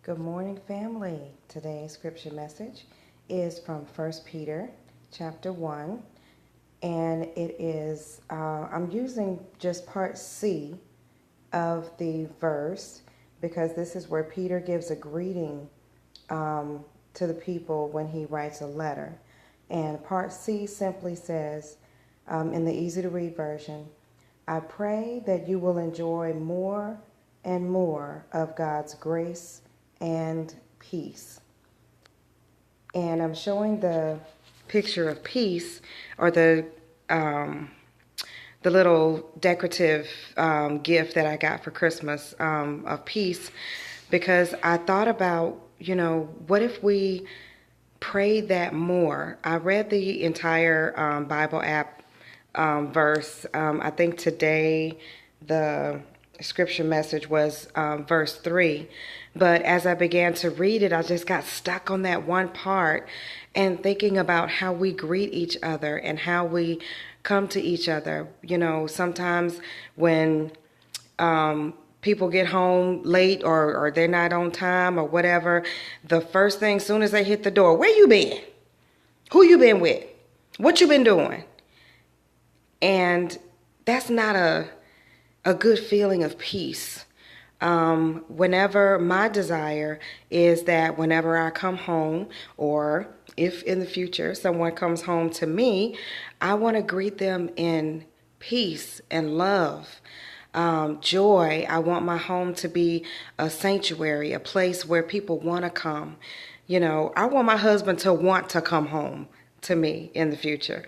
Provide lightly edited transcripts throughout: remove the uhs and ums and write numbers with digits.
Good morning, family. Today's scripture message is from 1 Peter chapter 1, and it is, I'm using just part C of the verse because this is where Peter gives a greeting to the people when he writes a letter. And part C simply says, in the easy to read version, I pray that you will enjoy more and more of God's grace and peace. And I'm showing the picture of peace, or the little decorative gift that I got for Christmas of peace, because I thought about, what if we prayed that more? I read the entire Bible app verse. I think today the scripture message was verse 3. But as I began to read it, I just got stuck on that one part and thinking about how we greet each other and how we come to each other. Sometimes when people get home late or they're not on time or whatever, the first thing, soon as they hit the door, where you been? Who you been with? What you been doing? And that's not a good feeling of peace. Whenever my desire is that whenever I come home, or if in the future someone comes home to me, I want to greet them in peace and love, joy. I want my home to be a sanctuary, a place where people want to come. I want my husband to want to come home to me in the future.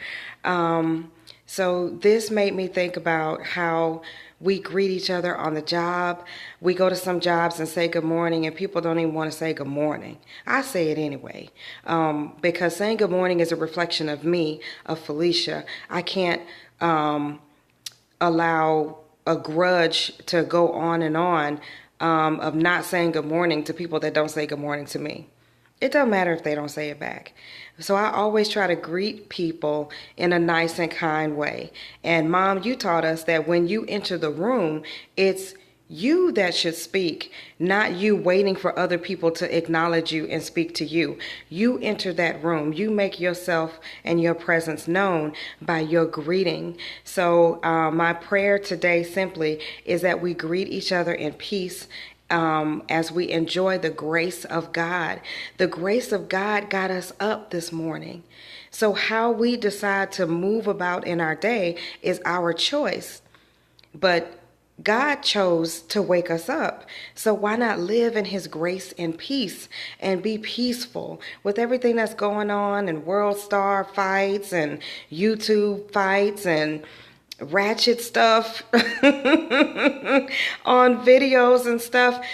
So this made me think about how we greet each other on the job. We go to some jobs and say good morning, and people don't even want to say good morning. I say it anyway, because saying good morning is a reflection of me, of Felicia. I can't allow a grudge to go on and on of not saying good morning to people that don't say good morning to me. It doesn't matter if they don't say it back. So I always try to greet people in a nice and kind way. And Mom, you taught us that when you enter the room, it's you that should speak, not you waiting for other people to acknowledge you and speak to you. You enter that room. You make yourself and your presence known by your greeting. So my prayer today simply is that we greet each other in peace, as we enjoy the grace of God. The grace of God got us up this morning. So how we decide to move about in our day is our choice. But God chose to wake us up. So why not live in his grace and peace and be peaceful with everything that's going on, and World Star fights and YouTube fights and ratchet stuff on videos and stuff.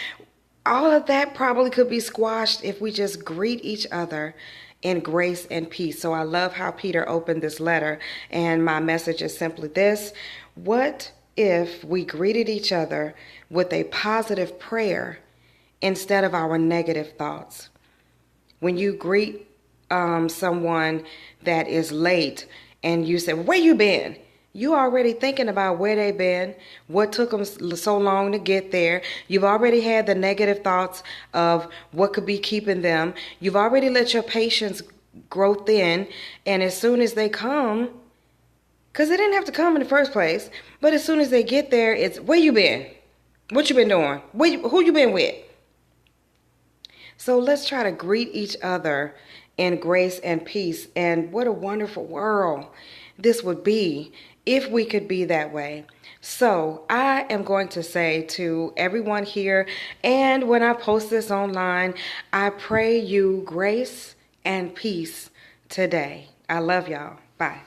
All of that probably could be squashed if we just greet each other in grace and peace. So I love how Peter opened this letter, and my message is simply this: what if we greeted each other with a positive prayer instead of our negative thoughts? When you greet someone that is late and you say, where you been? You already thinking about where they've been, what took them so long to get there. You've already had the negative thoughts of what could be keeping them. You've already let your patience grow thin, and as soon as they come, because they didn't have to come in the first place, but as soon as they get there, it's where you been? What you been doing? Who you been with? So let's try to greet each other in grace and peace. And what a wonderful world this would be if we could be that way. So I am going to say to everyone here, and when I post this online, I pray you grace and peace today. I love y'all. Bye.